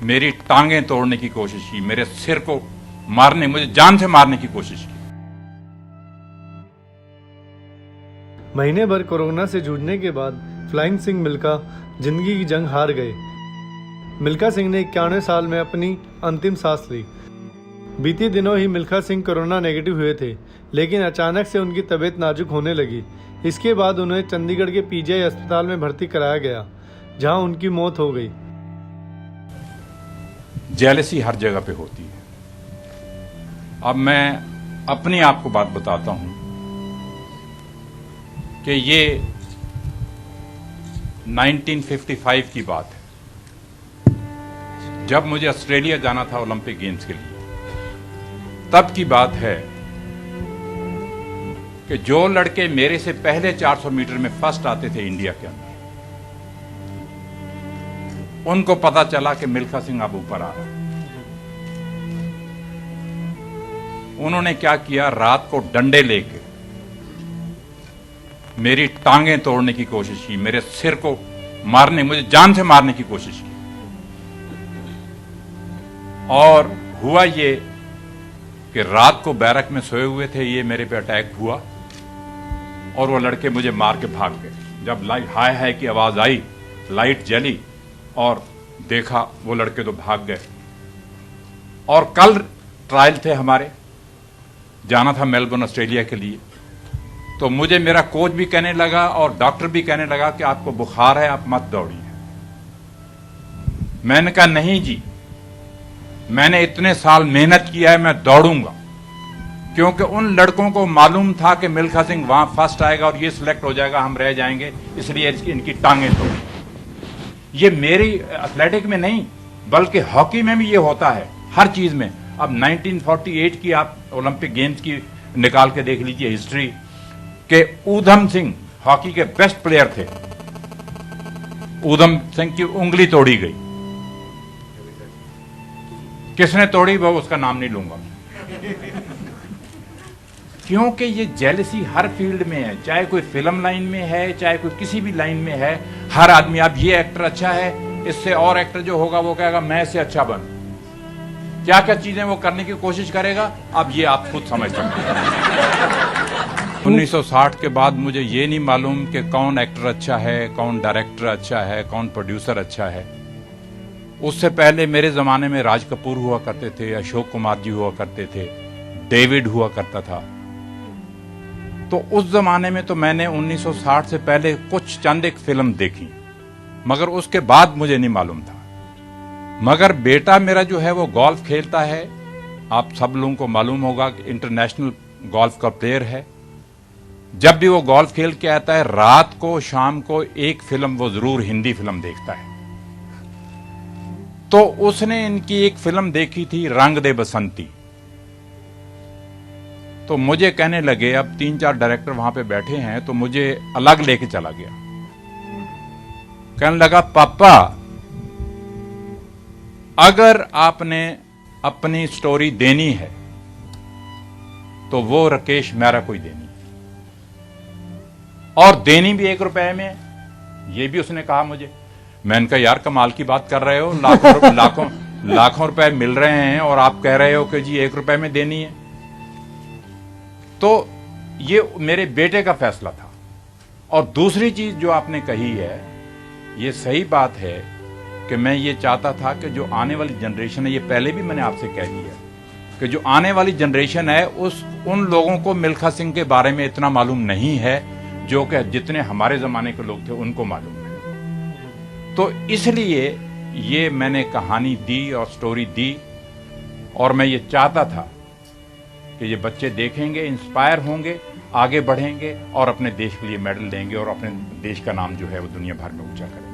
मेरी टांगें तोड़ने की कोशिश की, मेरे सिर को मारने, मुझे जान से मारने की कोशिश की। महीने भर कोरोना से जूझने के बाद फ्लाइंग सिंह मिल्खा जिंदगी की जंग हार गए। मिल्खा सिंह ने 91 साल में अपनी अंतिम सांस ली। बीते दिनों ही मिल्खा सिंह कोरोना नेगेटिव हुए थे, लेकिन अचानक से उनकी तबीयत नाजुक होने लगी। इसके बाद उन्हें चंडीगढ़ के पीजीआई अस्पताल में भर्ती कराया गया, जहां उनकी मौत हो गई। जेलसी हर जगह पे होती है। अब मैं अपनी आपको बात बताता हूं कि ये 1955 की बात है, जब मुझे ऑस्ट्रेलिया जाना था ओलंपिक गेम्स के लिए। तब की बात है कि जो लड़के मेरे से पहले 400 मीटर में फर्स्ट आते थे इंडिया के अंदर, उनको पता चला कि मिल्खा सिंह अब ऊपर आ रहा है। उन्होंने क्या किया, रात को डंडे लेके मेरी टांगें तोड़ने की कोशिश की, मेरे सिर को मारने, मुझे जान से मारने की कोशिश की। और हुआ ये कि रात को बैरक में सोए हुए थे, ये मेरे पे अटैक हुआ और वो लड़के मुझे मार के भाग गए। जब लाइट हाय हाय की आवाज आई, लाइट जली और देखा वो लड़के तो भाग गए। और कल ट्रायल थे हमारे, जाना था मेलबर्न ऑस्ट्रेलिया के लिए। तो मुझे मेरा कोच भी कहने लगा और डॉक्टर भी कहने लगा कि आपको बुखार है, आप मत दौड़िए। मैंने कहा नहीं जी, मैंने इतने साल मेहनत किया है, मैं दौड़ूंगा। क्योंकि उन लड़कों को मालूम था कि मिल्खा सिंह वहां फर्स्ट आएगा और ये सिलेक्ट हो जाएगा, हम रह जाएंगे, इसलिए इनकी टांगें तोड़ी। ये मेरी एथलेटिक में नहीं बल्कि हॉकी में भी ये होता है, हर चीज में। अब 1948 की आप ओलंपिक गेम्स की निकाल के देख लीजिए हिस्ट्री, के ऊधम सिंह हॉकी के बेस्ट प्लेयर थे। ऊधम सिंह की उंगली तोड़ी गई। किसने तोड़ी वो उसका नाम नहीं लूंगा, क्योंकि ये जेलसी हर फील्ड में है, चाहे कोई फिल्म लाइन में है, चाहे कोई किसी भी लाइन में है। हर आदमी, अब ये एक्टर अच्छा है, इससे और एक्टर जो होगा वो कहेगा मैं इससे अच्छा बनूं। क्या क्या चीजें वो करने की कोशिश करेगा, अब ये आप खुद समझ सकते हैं। 1960 के बाद मुझे ये नहीं मालूम कि कौन एक्टर अच्छा है, कौन डायरेक्टर अच्छा है, कौन प्रोड्यूसर अच्छा है। उससे पहले मेरे जमाने में राज कपूर हुआ करते थे, अशोक कुमार जी हुआ करते थे, डेविड हुआ करता था। तो उस जमाने में तो मैंने 1960 से पहले कुछ चंद एक फिल्म देखी, मगर उसके बाद मुझे नहीं मालूम था। मगर बेटा मेरा जो है वो गोल्फ खेलता है, आप सब लोगों को मालूम होगा कि इंटरनेशनल गोल्फ का प्लेयर है। जब भी वो गोल्फ खेल के आता है, रात को शाम को एक फिल्म वो जरूर हिंदी फिल्म देखता है। तो उसने इनकी एक फिल्म देखी थी, रंग दे बसंती। तो मुझे कहने लगे, अब 3-4 डायरेक्टर वहां पे बैठे हैं, तो मुझे अलग लेके चला गया। कहने लगा पापा, अगर आपने अपनी स्टोरी देनी है तो वो राकेश मेहरा को ही देनी, और देनी भी 1 रुपए में। ये भी उसने कहा मुझे। मैंने कहा यार कमाल की बात कर रहे हो, लाखों रुपए मिल रहे हैं और आप कह रहे हो कि जी 1 रुपए में देनी है। तो ये मेरे बेटे का फैसला था। और दूसरी चीज जो आपने कही है, ये सही बात है कि मैं ये चाहता था कि जो आने वाली जनरेशन है, ये पहले भी मैंने आपसे कह दिया कि जो आने वाली जनरेशन है उन लोगों को मिल्खा सिंह के बारे में इतना मालूम नहीं है जो कि जितने हमारे जमाने के लोग थे उनको मालूम है। तो इसलिए ये मैंने कहानी दी और स्टोरी दी, और मैं ये चाहता था कि ये बच्चे देखेंगे, इंस्पायर होंगे, आगे बढ़ेंगे और अपने देश के लिए मेडल देंगे और अपने देश का नाम जो है वो दुनिया भर में ऊंचा करेंगे।